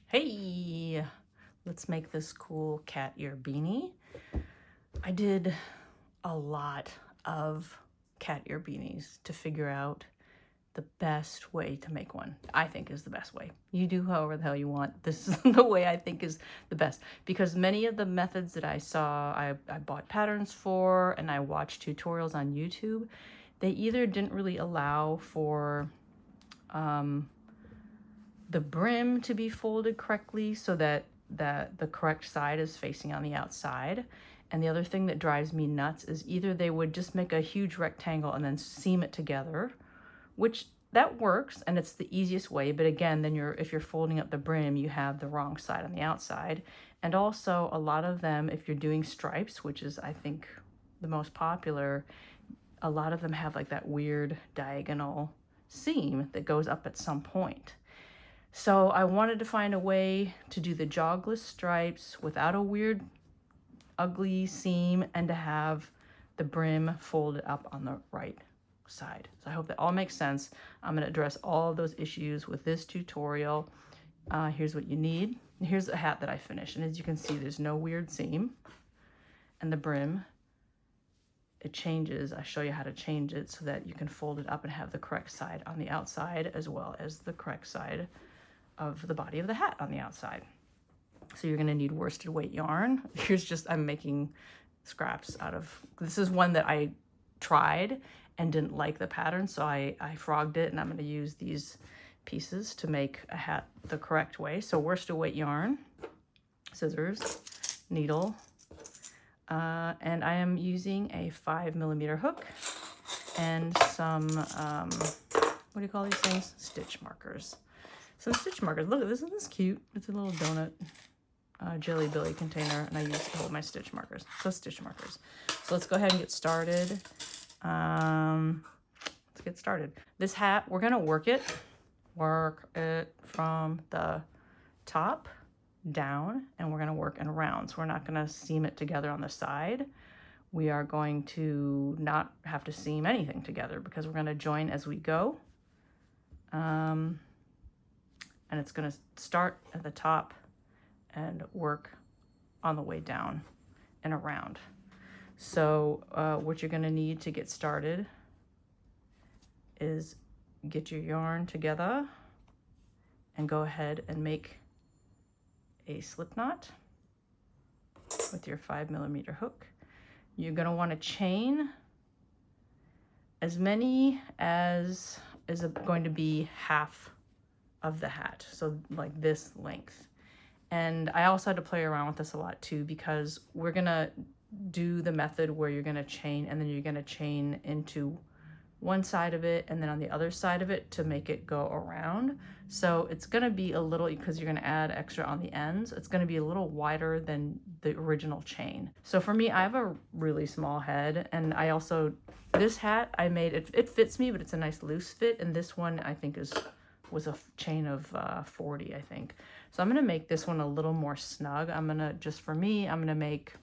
Hey, let's make this cool cat ear beanie. I did a lot of cat ear beanies to figure out the best way to make one. I think is the best way. You do however the hell you want. This is the way I think is the best, because many of the methods that I saw, I bought patterns for and I watched tutorials on YouTube. They either didn't really allow for the brim to be folded correctly so that the correct side is facing on the outside. And the other thing that drives me nuts is either they would just make a huge rectangle and then seam it together, which that works and it's the easiest way, but again, then if you're folding up the brim, you have the wrong side on the outside. And also a lot of them, if you're doing stripes, which is I think the most popular, a lot of them have like that weird diagonal seam that goes up at some point. So I wanted to find a way to do the jogless stripes without a weird, ugly seam and to have the brim folded up on the right side. So I hope that all makes sense. I'm going to address all of those issues with this tutorial. Here's what you need. Here's a hat that I finished. And as you can see, there's no weird seam. And the brim, it changes. I show you how to change it so that you can fold it up and have the correct side on the outside as well as the correct side of the body of the hat on the outside. So you're going to need worsted weight yarn. Here's just, I'm making scraps out of, this is one that I tried and didn't like the pattern, so I frogged it, and I'm going to use these pieces to make a hat the correct way. So worsted weight yarn, scissors, needle, and I am using a 5mm hook and some, what do you call these things? Stitch markers. Some stitch markers. Look, isn't this cute? It's a little donut Jelly Belly container, and I use it to hold my stitch markers. So stitch markers. So let's go ahead and get started. Let's get started. This hat, we're gonna work it from the top down, and we're gonna work in rounds. We're not gonna seam it together on the side. We are going to not have to seam anything together because we're gonna join as we go. And it's going to start at the top and work on the way down and around. So what you're going to need to get started is get your yarn together and go ahead and make a slip knot with your 5mm hook. You're going to want to chain as many as is going to be half of the hat, so like this length. And I also had to play around with this a lot too, because we're gonna do the method where you're gonna chain and then you're gonna chain into one side of it and then on the other side of it to make it go around. So it's gonna be a little, because you're gonna add extra on the ends, it's gonna be a little wider than the original chain. So for me, I have a really small head, and I also, this hat I made, it fits me, but it's a nice loose fit, and this one I think was a chain of 40, I think. So I'm gonna make this one a little more snug. I'm gonna, just for me, I'm gonna make,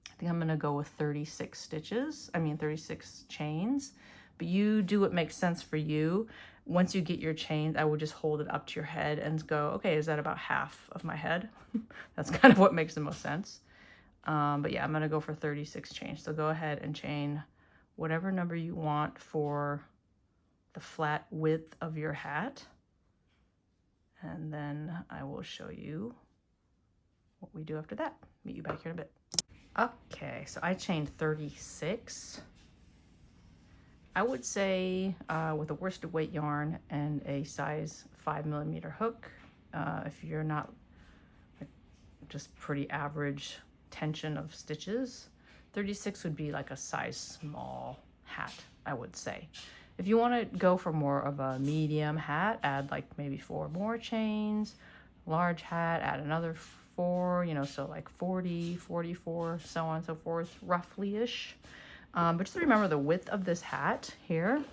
I think I'm gonna go with 36 chains, but you do what makes sense for you. Once you get your chains, I would just hold it up to your head and go, okay, is that about half of my head? That's kind of what makes the most sense. But yeah, I'm gonna go for 36 chains. So go ahead and chain whatever number you want for the flat width of your hat, and then I will show you what we do after that. Meet you back here in a bit. Okay, so I chained 36. I would say with a worsted weight yarn and a size 5mm hook, if you're not just pretty average tension of stitches, 36 would be like a size small hat, I would say. If you want to go for more of a medium hat, add like maybe 4 more chains. Large hat, add another 4, you know, so like 40, 44, so on and so forth, roughly-ish. But just remember the width of this hat here.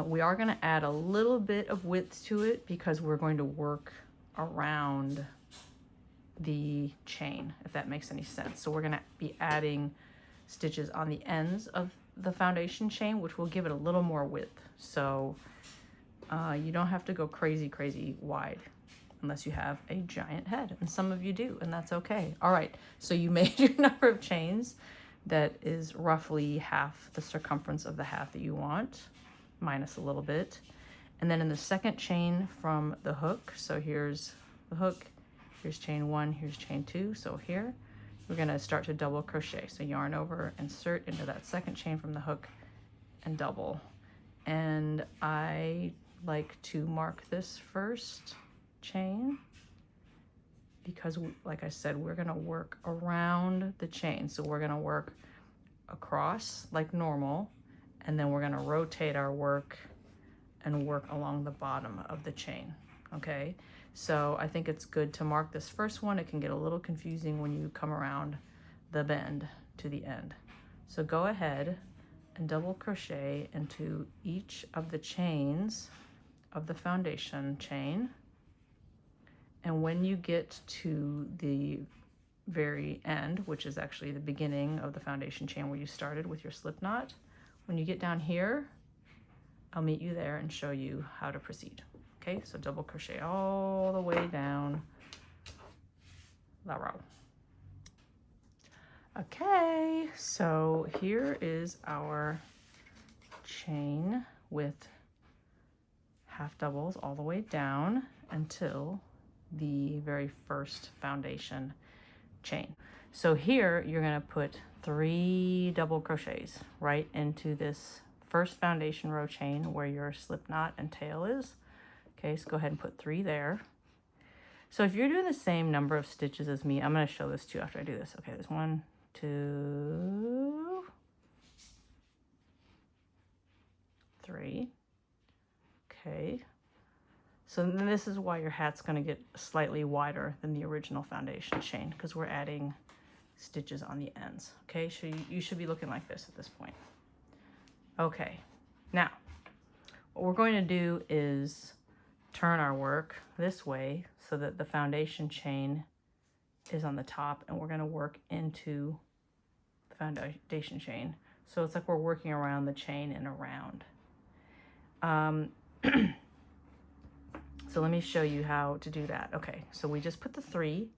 We are going to add a little bit of width to it because we're going to work around the chain, if that makes any sense. So we're going to be adding stitches on the ends of the foundation chain, which will give it a little more width. So you don't have to go crazy wide. unless you have a giant head, and some of you do, and that's okay. All right, so you made your number of chains that is roughly half the circumference of the half that you want, minus a little bit. And then in the second chain from the hook, so here's the hook, here's chain 1, here's chain 2, so here we're going to start to double crochet. So yarn over, insert into that second chain from the hook, and double. And I like to mark this first chain because, like I said, we're going to work around the chain. So we're going to work across like normal, and then we're going to rotate our work and work along the bottom of the chain. Okay, so I think it's good to mark this first one. It can get a little confusing when you come around the bend to the end. So go ahead and double crochet into each of the chains of the foundation chain. And when you get to the very end, which is actually the beginning of the foundation chain where you started with your slip knot, when you get down here, I'll meet you there and show you how to proceed. Okay, so double crochet all the way down the row. Okay, so here is our chain with half doubles all the way down until the very first foundation chain. So here you're going to put 3 double crochets right into this first foundation row chain where your slip knot and tail is. Okay, so go ahead and put 3 there. So if you're doing the same number of stitches as me, I'm going to show this to you after I do this. Okay, there's 1, 2, 3. Okay, so then this is why your hat's going to get slightly wider than the original foundation chain, because we're adding stitches on the ends. Okay, so you should be looking like this at this point. Okay, now what we're going to do is turn our work this way so that the foundation chain is on the top, and we're going to work into the foundation chain. So it's like we're working around the chain and around. So let me show you how to do that. Okay, so we just put the 3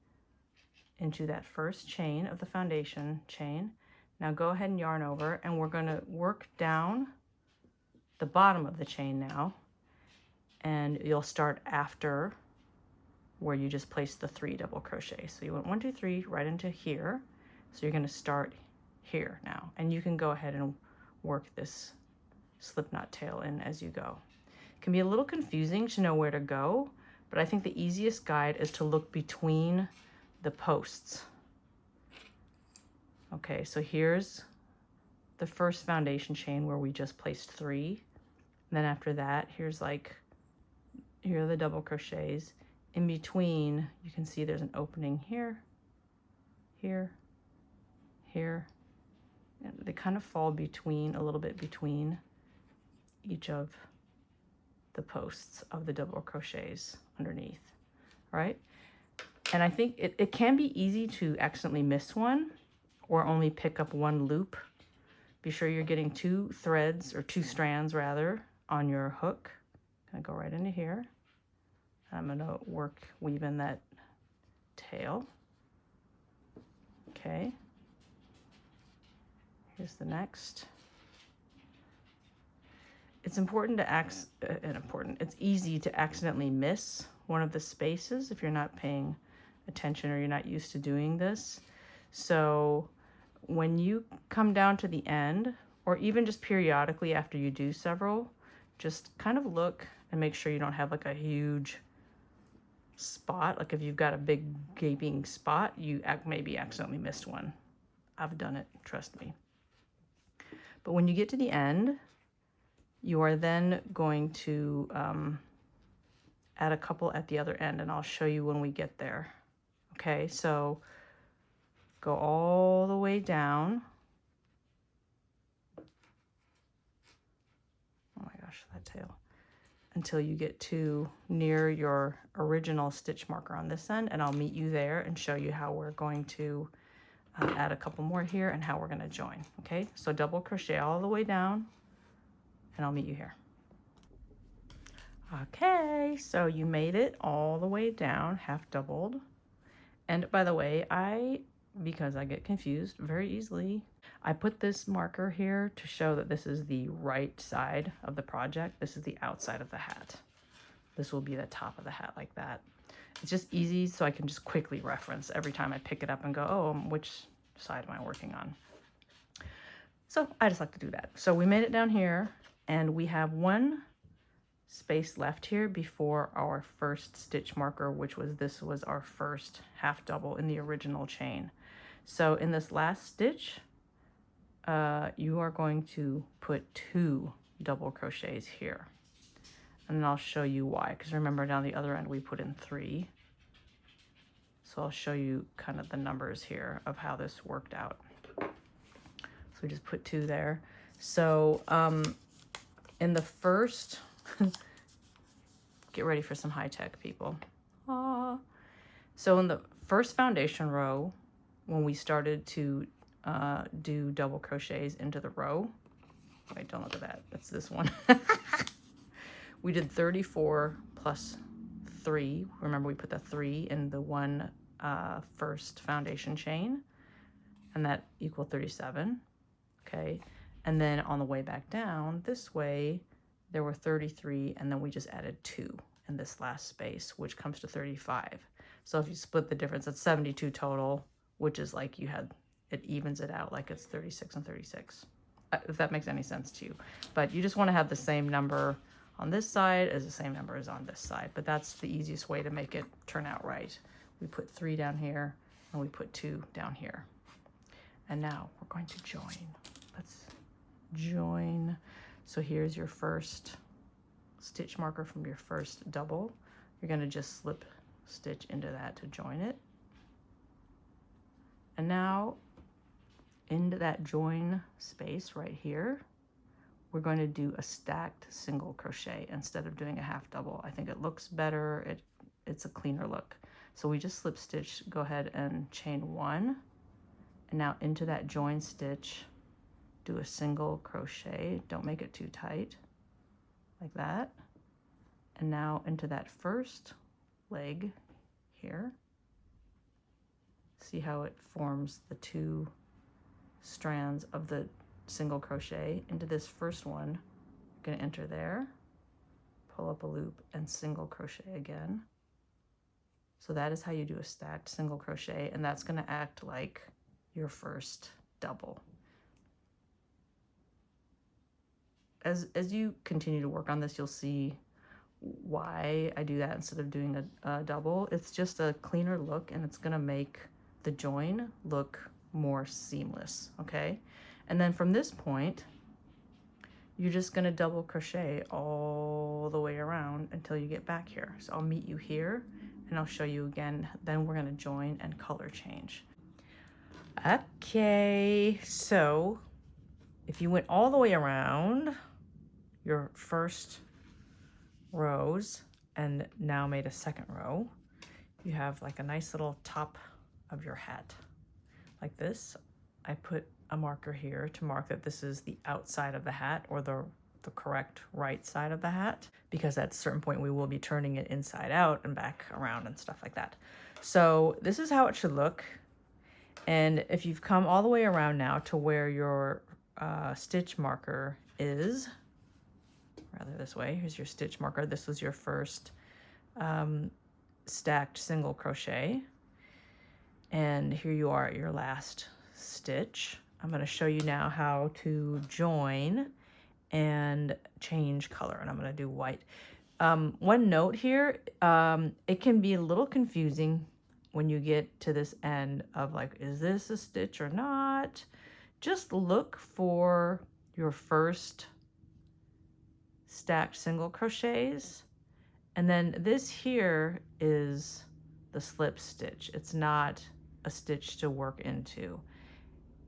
into that first chain of the foundation chain. Now go ahead and yarn over, and we're going to work down the bottom of the chain now, and you'll start after where you just placed the 3 double crochet. So you went 1, 2, 3 right into here. So you're going to start here now, and you can go ahead and work this slip knot tail in as you go. It can be a little confusing to know where to go, but I think the easiest guide is to look between the posts. Okay, so here's the first foundation chain where we just placed 3. And then after that, here are the double crochets. In between, you can see there's an opening here, here, here. And they kind of fall between, a little bit between each of the posts of the double crochets underneath, all right? And I think it can be easy to accidentally miss one or only pick up 1 loop. Be sure you're getting 2 threads, or 2 strands rather, on your hook. I'm gonna go right into here. I'm gonna weave in that tail. Okay. Here's the next. It's important to it's easy to accidentally miss one of the spaces if you're not paying attention or you're not used to doing this. So when you come down to the end, or even just periodically after you do several, just kind of look and make sure you don't have like a huge spot. Like if you've got a big gaping spot, you maybe accidentally missed one. I've done it, trust me. But when you get to the end, you are then going to add a couple at the other end, and I'll show you when we get there. Okay, so go all the way down. Oh my gosh, that tail. Until you get to near your original stitch marker on this end, and I'll meet you there and show you how we're going to add a couple more here and how we're going to join. Okay, so double crochet all the way down, and I'll meet you here. Okay, so you made it all the way down, half doubled. And by the way, because I get confused very easily, I put this marker here to show that this is the right side of the project. This is the outside of the hat. This will be the top of the hat like that. It's just easy so I can just quickly reference every time I pick it up and go, oh, which side am I working on? So I just like to do that. So we made it down here and we have one space left here before our first stitch marker, which was this was our first half double in the original chain. So in this last stitch, you are going to put 2 double crochets here. And then I'll show you why, because remember down the other end we put in 3. So I'll show you kind of the numbers here of how this worked out. So we just put 2 there. So in the first, get ready for some high tech, people. So in the first foundation row, when we started to do double crochets into the row, wait, don't look at that, that's this one. We did 34 plus 3. Remember we put the 3 in the one first foundation chain, and that equaled 37. Okay, and then on the way back down this way there were 33, and then we just added 2 in this last space, which comes to 35. So if you split the difference, that's 72 total, which is like it evens it out like it's 36 and 36, if that makes any sense to you. But you just want to have the same number on this side as the same number as on this side, but that's the easiest way to make it turn out right. We put 3 down here and we put 2 down here. And now we're going to join. Let's join. So here's your first stitch marker from your first double. You're going to just slip stitch into that to join it. And now into that join space right here, we're going to do a stacked single crochet instead of doing a half double. I think it looks better. It's a cleaner look. So we just slip stitch, go ahead and chain 1, and now into that join stitch, do a single crochet. Don't make it too tight, like that. And now into that first leg here, see how it forms the 2 strands of the single crochet into this first one. You're going to enter there, pull up a loop, and single crochet again. So that is how you do a stacked single crochet, and that's going to act like your first double. As you continue to work on this, you'll see why I do that instead of doing a double. It's just a cleaner look, and it's going to make the join look more seamless, okay? And then from this point, you're just going to double crochet all the way around until you get back here. So I'll meet you here and I'll show you again. Then we're going to join and color change. Okay, so if you went all the way around your first rows and now made a second row, you have like a nice little top of your hat like this. I put a marker here to mark that this is the outside of the hat, or the correct right side of the hat, because at a certain point we will be turning it inside out and back around and stuff like that. So this is how it should look. And if you've come all the way around now to where your stitch marker is, rather this way, here's your stitch marker. This was your first stacked single crochet. And here you are at your last stitch. I'm going to show you now how to join and change color, and I'm going to do white. One note here, it can be a little confusing when you get to this end of like, is this a stitch or not? Just look for your first stacked single crochets, and then this here is the slip stitch. It's not a stitch to work into.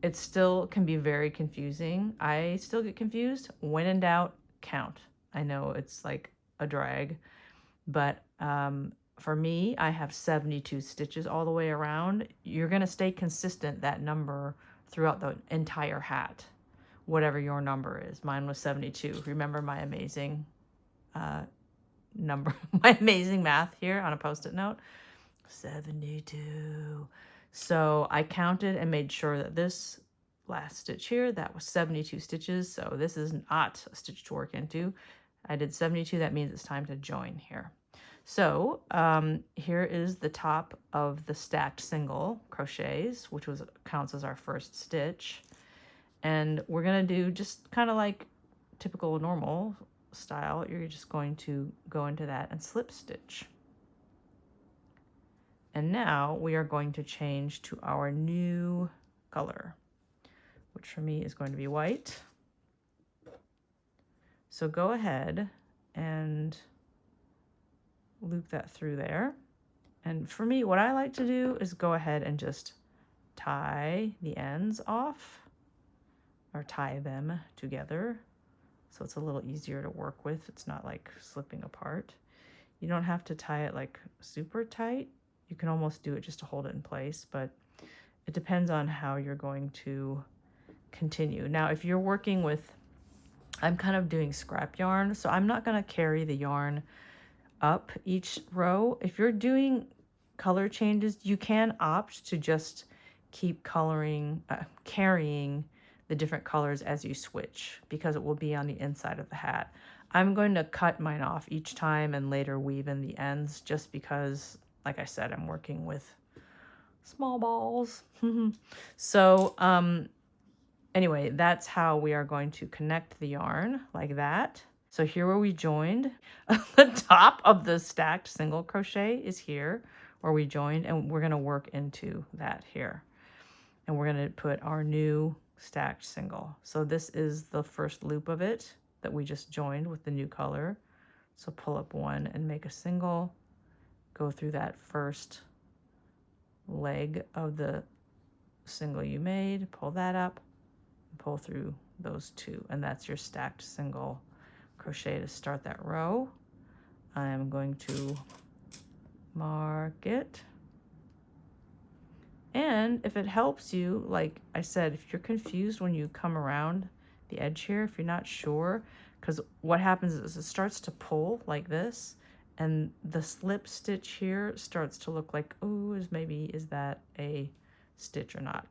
It still can be very confusing. I still get confused. When in doubt, count. I know it's like a drag, but for me, I have 72 stitches all the way around. You're gonna stay consistent, that number, throughout the entire hat, whatever your number is. Mine was 72. Remember my amazing number, my amazing math here on a Post-it note. 72. So I counted and made sure that this last stitch here, that was 72 stitches. So this is not a stitch to work into. I did 72. That means it's time to join here. So here is the top of the stacked single crochets, which counts as our first stitch. And we're going to do just kind of like typical normal style. You're just going to go into that and slip stitch. And now we are going to change to our new color, which for me is going to be white. So go ahead and loop that through there. And for me, what I like to do is go ahead and just tie the ends off, or tie them together, so it's a little easier to work with. It's not like slipping apart. You don't have to tie it like super tight. You can almost do it just to hold it in place, but it depends on how you're going to continue. Now, if you're working with, I'm kind of doing scrap yarn, so I'm not going to carry the yarn up each row. If you're doing color changes, you can opt to just keep carrying the different colors as you switch, because it will be on the inside of the hat. I'm going to cut mine off each time and later weave in the ends, just because, like I said, I'm working with small balls. So anyway, that's how we are going to connect the yarn, like that. So here where we joined, the top of the stacked single crochet is here where we joined, and we're going to work into that here. And we're going to put our new stacked single. So this is the first loop of it that we just joined with the new color. So pull up one and make a single, go through that first leg of the single you made, pull that up, and pull through those two, and that's your stacked single crochet to start that row. I'm going to mark it. And if it helps you, like I said, if you're confused when you come around the edge here, if you're not sure, because what happens is it starts to pull like this, and the slip stitch here starts to look like, oh, is that a stitch or not?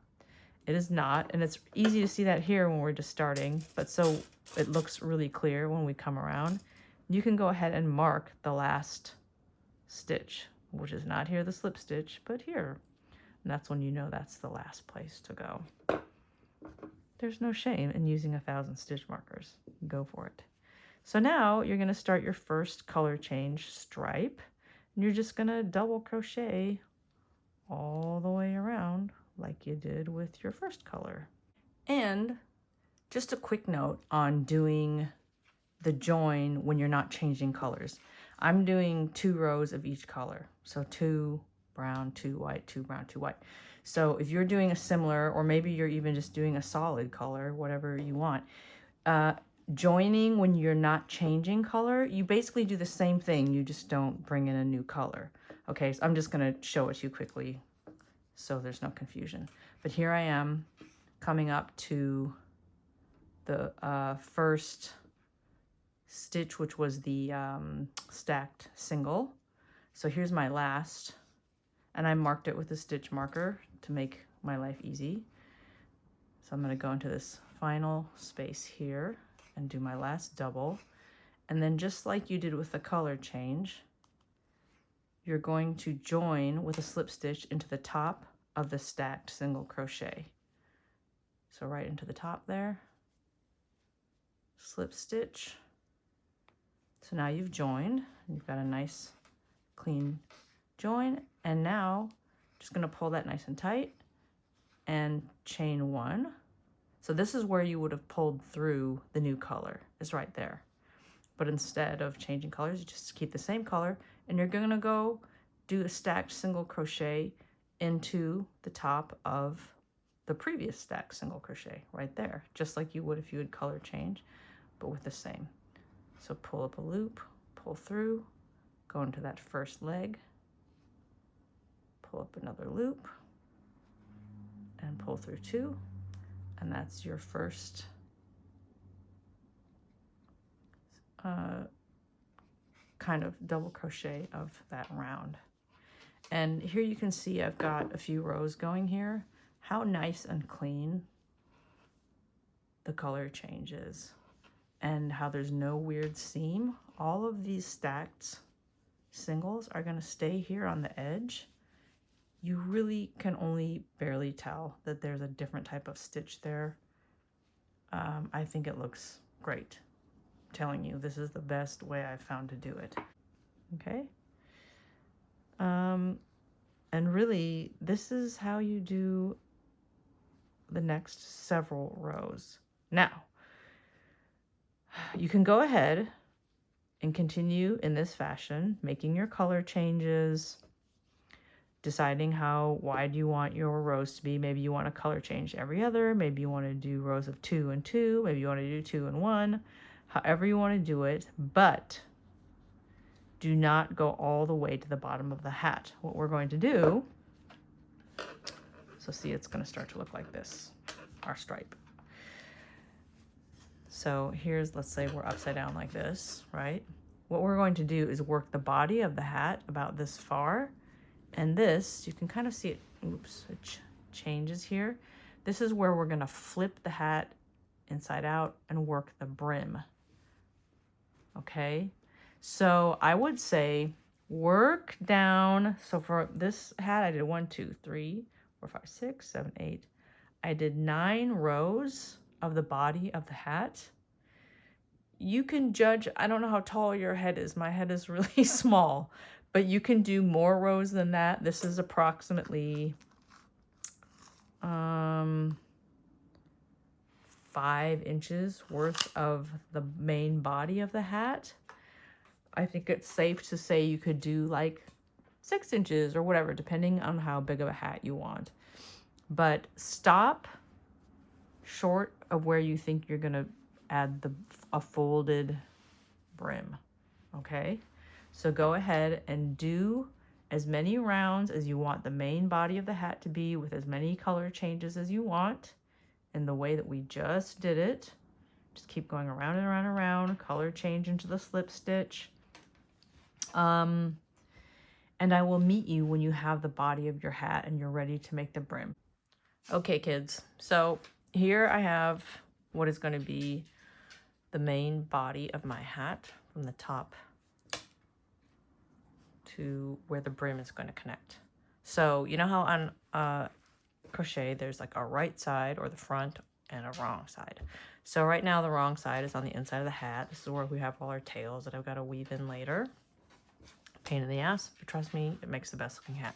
It is not, and it's easy to see that here when we're just starting, but so it looks really clear when we come around. You can go ahead and mark the last stitch, which is not here, the slip stitch, but here. And that's when you know that's the last place to go. There's no shame in using 1,000 stitch markers. Go for it. So now you're going to start your first color change stripe, and you're just going to double crochet all the way around like you did with your first color. And just a quick note on doing the join when you're not changing colors. I'm doing 2 rows of each color. So 2 brown, 2 white, 2 brown, 2 white. So if you're doing a similar, or maybe you're even just doing a solid color, whatever you want, joining when you're not changing color, you basically do the same thing, you just don't bring in a new color. Okay, so I'm just going to show it to you quickly so there's no confusion. But here I am coming up to the first stitch, which was the stacked single. So here's my last, and I marked it with a stitch marker to make my life easy. So I'm going to go into this final space here and do my last double. And then just like you did with the color change, you're going to join with a slip stitch into the top of the stacked single crochet. So right into the top there, slip stitch. So now you've joined, you've got a nice clean join, and now just going to pull that nice and tight and chain 1. So this is where you would have pulled through the new color, is right there. But instead of changing colors, you just keep the same color, and you're going to go do a stacked single crochet into the top of the previous stacked single crochet right there, just like you would if you had color change, but with the same. So pull up a loop, pull through, go into that first leg, pull up another loop, and pull through 2, and that's your first kind of double crochet of that round. And here you can see I've got a few rows going here. How nice and clean the color changes, and how there's no weird seam. All of these stacked singles are going to stay here on the edge. You really can only barely tell that there's a different type of stitch there. I think it looks great. I'm telling you, this is the best way I've found to do it. Okay. And really, this is how you do the next several rows. Now, you can go ahead and continue in this fashion, making your color changes, deciding how wide you want your rows to be. Maybe you want a color change every other. Maybe you want to do rows of 2 and 2. Maybe you want to do 2 and 1. However you want to do it, but do not go all the way to the bottom of the hat. What we're going to do, so see, it's going to start to look like this, our stripe. So here's, let's say we're upside down like this, right? What we're going to do is work the body of the hat about this far. And this, you can kind of see it, oops, it changes here. This is where we're going to flip the hat inside out and work the brim. Okay? So I would say work down. So for this hat, I did 1, 2, 3, 4, 5, 6, 7, 8. I did 9 rows of the body of the hat. You can judge, I don't know how tall your head is. My head is really small, but you can do more rows than that. This is approximately 5 inches worth of the main body of the hat. I think it's safe to say you could do like 6 inches or whatever, depending on how big of a hat you want. But stop short of where you think you're gonna add a folded brim, okay? So go ahead and do as many rounds as you want the main body of the hat to be, with as many color changes as you want in the way that we just did it. Just keep going around and around and around, color change into the slip stitch. And I will meet you when you have the body of your hat and you're ready to make the brim. Okay, kids, so here I have what is going to be the main body of my hat from the top to where the brim is going to connect. So you know how on crochet there's like a right side or the front and a wrong side. So right now the wrong side is on the inside of the hat. This is where we have all our tails that I've got to weave in later. Pain in the ass, but trust me, it makes the best looking hat.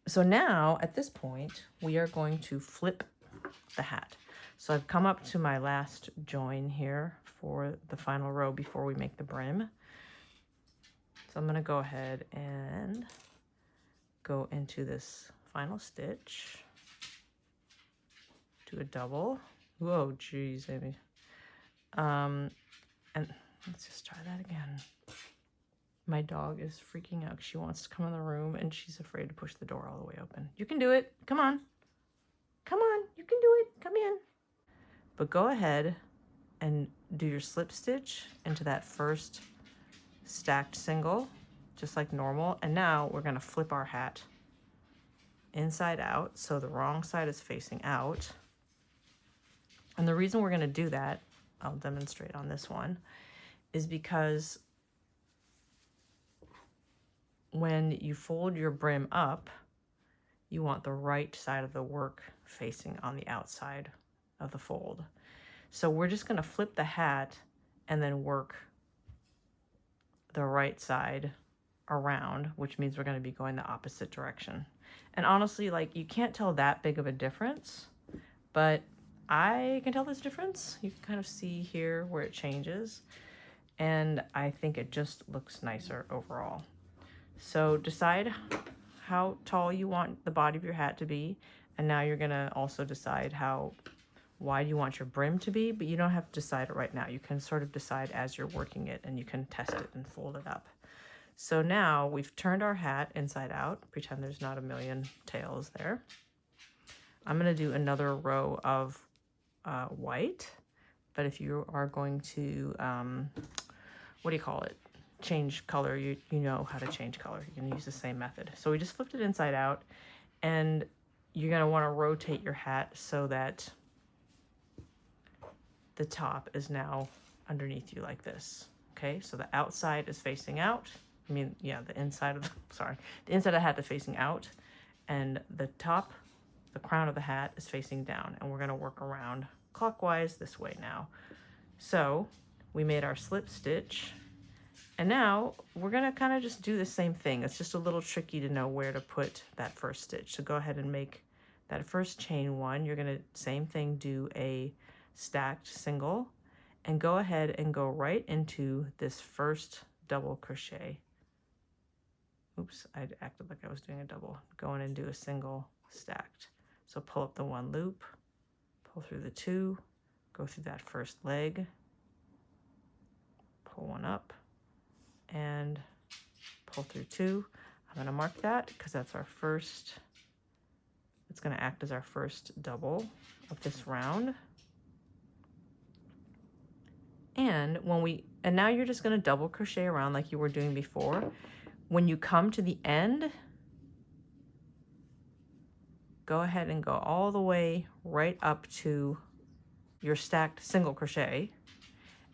So now at this point we are going to flip the hat. So I've come up to my last join here for the final row before we make the brim. So I'm going to go ahead and go into this final stitch, do a double. Whoa, geez, Amy. And let's just try that again. My dog is freaking out. She wants to come in the room and she's afraid to push the door all the way open. You can do it. Come on. Come on. You can do it. Come in. But go ahead and do your slip stitch into that first stacked single, just like normal. And now we're going to flip our hat inside out. So the wrong side is facing out. And the reason we're going to do that, I'll demonstrate on this one, is because when you fold your brim up, you want the right side of the work facing on the outside of the fold. So we're just going to flip the hat and then work the right side around, which means we're going to be going the opposite direction. And honestly, like, you can't tell that big of a difference, but I can tell this difference. You can kind of see here where it changes, and I think it just looks nicer overall. So decide how tall you want the body of your hat to be, and now you're gonna also decide how wide you want your brim to be, but you don't have to decide it right now. You can sort of decide as you're working it, and you can test it and fold it up. So now we've turned our hat inside out. Pretend there's not a million tails there. I'm gonna do another row of white, but if you are going to, what do you call it? change color, you know how to change color. You can use the same method. So we just flipped it inside out, and you're going to want to rotate your hat so that the top is now underneath you like this. Okay, so the outside is facing out. I mean, yeah, the inside of the, sorry, the inside of the hat is facing out, and the top, the crown of the hat is facing down, and we're going to work around clockwise this way now. So we made our slip stitch, and now we're going to kind of just do the same thing. It's just a little tricky to know where to put that first stitch. So go ahead and make that first chain one. You're going to, same thing, do a stacked single, and go ahead and go right into this first double crochet. Oops, I acted like I was doing a double. Go in and do a single stacked. So pull up the one loop, pull through the two, go through that first leg, pull one up, and pull through two. I'm going to mark that because that's our first, it's going to act as our first double of this round. And now you're just going to double crochet around like you were doing before. When you come to the end, go ahead and go all the way right up to your stacked single crochet.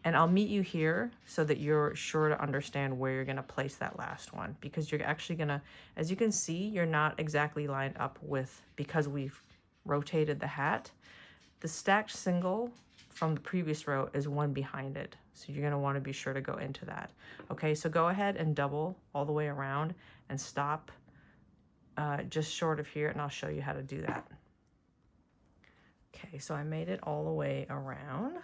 And I'll meet you here so that you're sure to understand where you're going to place that last one, because you're actually going to, as you can see, you're not exactly lined up with, because we've rotated the hat. The stacked single from the previous row is one behind it. So you're going to want to be sure to go into that. Okay, so go ahead and double all the way around and stop just short of here, and I'll show you how to do that. Okay, so I made it all the way around.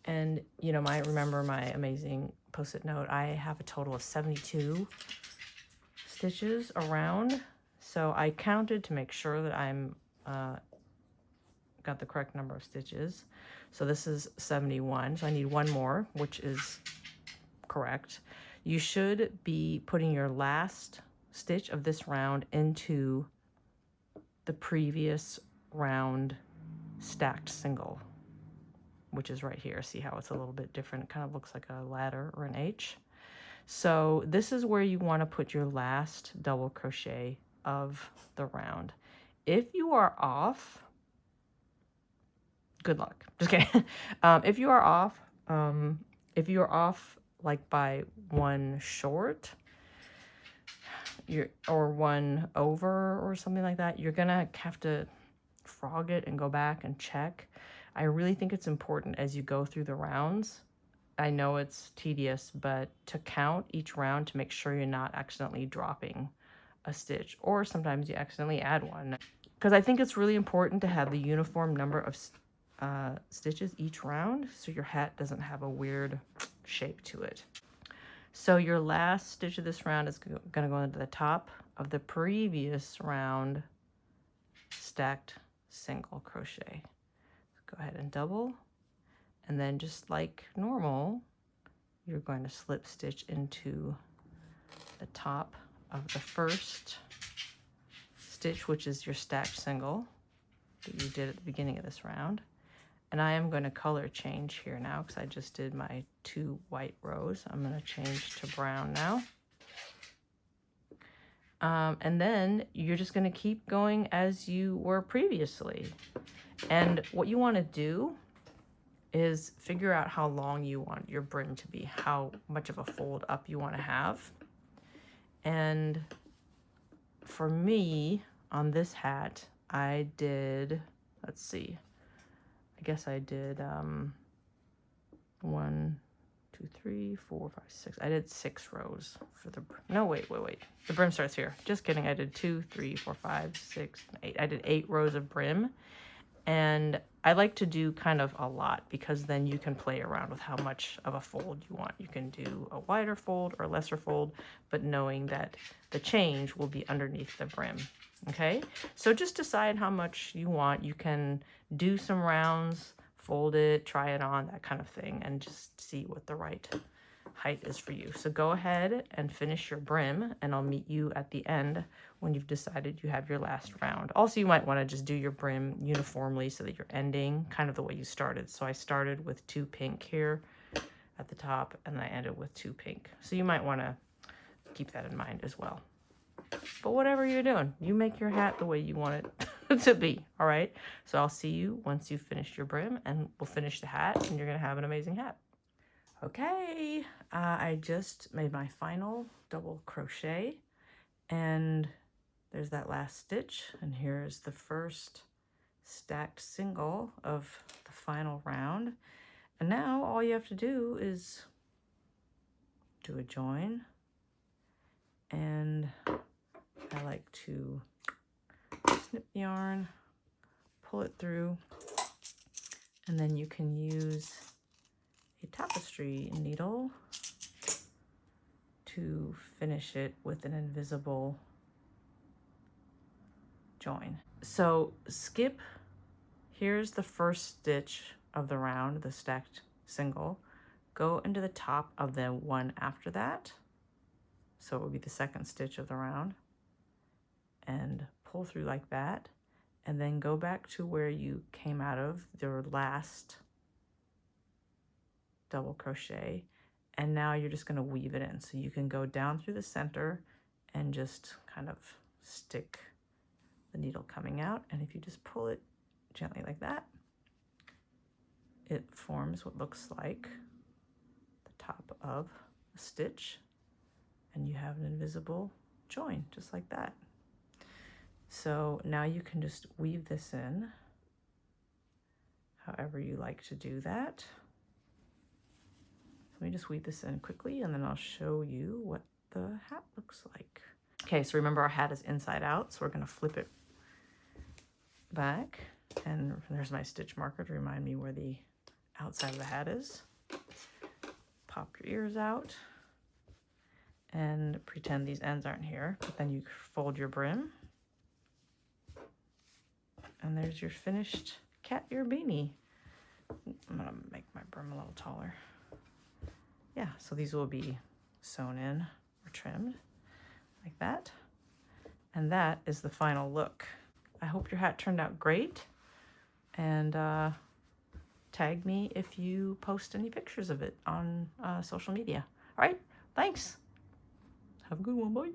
And you know, remember my amazing post-it note, I have a total of 72 stitches around. So I counted to make sure that I'm got the correct number of stitches. So this is 71, so I need one more, which is correct. You should be putting your last stitch of this round into the previous round stacked single, which is right here. See how it's a little bit different? It kind of looks like a ladder or an H. So this is where you want to put your last double crochet of the round. If you are off, good luck. Just kidding. If you are off like by one short, or one over or something like that, you're gonna have to frog it and go back and check. I really think it's important as you go through the rounds. I know it's tedious, but to count each round to make sure you're not accidentally dropping a stitch, or sometimes you accidentally add one. Because I think it's really important to have the uniform number of stitches each round so your hat doesn't have a weird shape to it. So your last stitch of this round is going to go into the top of the previous round stacked single crochet. Go ahead and double, and then just like normal, you're going to slip stitch into the top of the first stitch, which is your stacked single that you did at the beginning of this round. And I am going to color change here now because I just did my 2 white rows. I'm going to change to brown now. And then you're just going to keep going as you were previously. And what you want to do is figure out how long you want your brim to be, how much of a fold up you want to have. And for me, on this hat, I did, let's see, I guess I did 1, 2, 3, 4, 5, 6. I did 6 rows for the brim. No, wait. The brim starts here. Just kidding. I did 2, 3, 4, 5, 6, 8. I did 8 rows of brim. And I like to do kind of a lot because then you can play around with how much of a fold you want. You can do a wider fold or lesser fold, but knowing that the change will be underneath the brim. Okay, so just decide how much you want. You can do some rounds, fold it, try it on, that kind of thing, and just see what the right height is for you. So go ahead and finish your brim, and I'll meet you at the end when you've decided you have your last round. Also, you might want to just do your brim uniformly so that you're ending kind of the way you started. So I started with 2 pink here, at the top, and then I ended with 2 pink. So you might want to keep that in mind as well. But whatever you're doing, you make your hat the way you want it to be, all right? So I'll see you once you've finished your brim, and we'll finish the hat, and you're gonna have an amazing hat. Okay, I just made my final double crochet, and there's that last stitch, and here's the first stacked single of the final round. And now all you have to do is do a join, and I like to snip the yarn, pull it through, and then you can use a tapestry needle to finish it with an invisible join. So skip, here's the first stitch of the round, the stacked single. Go into the top of the one after that. So it will be the second stitch of the round, and pull through like that, and then go back to where you came out of your last double crochet, and now you're just going to weave it in. So you can go down through the center and just kind of stick the needle coming out, and if you just pull it gently like that, it forms what looks like the top of a stitch, and you have an invisible join just like that. So now you can just weave this in however you like to do that. Let me just weave this in quickly, and then I'll show you what the hat looks like. Okay, so remember our hat is inside out, so we're going to flip it back, and there's my stitch marker to remind me where the outside of the hat is. Pop your ears out and pretend these ends aren't here, but then you fold your brim, and there's your finished cat ear beanie. I'm gonna make my brim a little taller. Yeah, so these will be sewn in or trimmed like that. And that is the final look. I hope your hat turned out great, and tag me if you post any pictures of it on social media. All right, thanks. Have a good one, bye.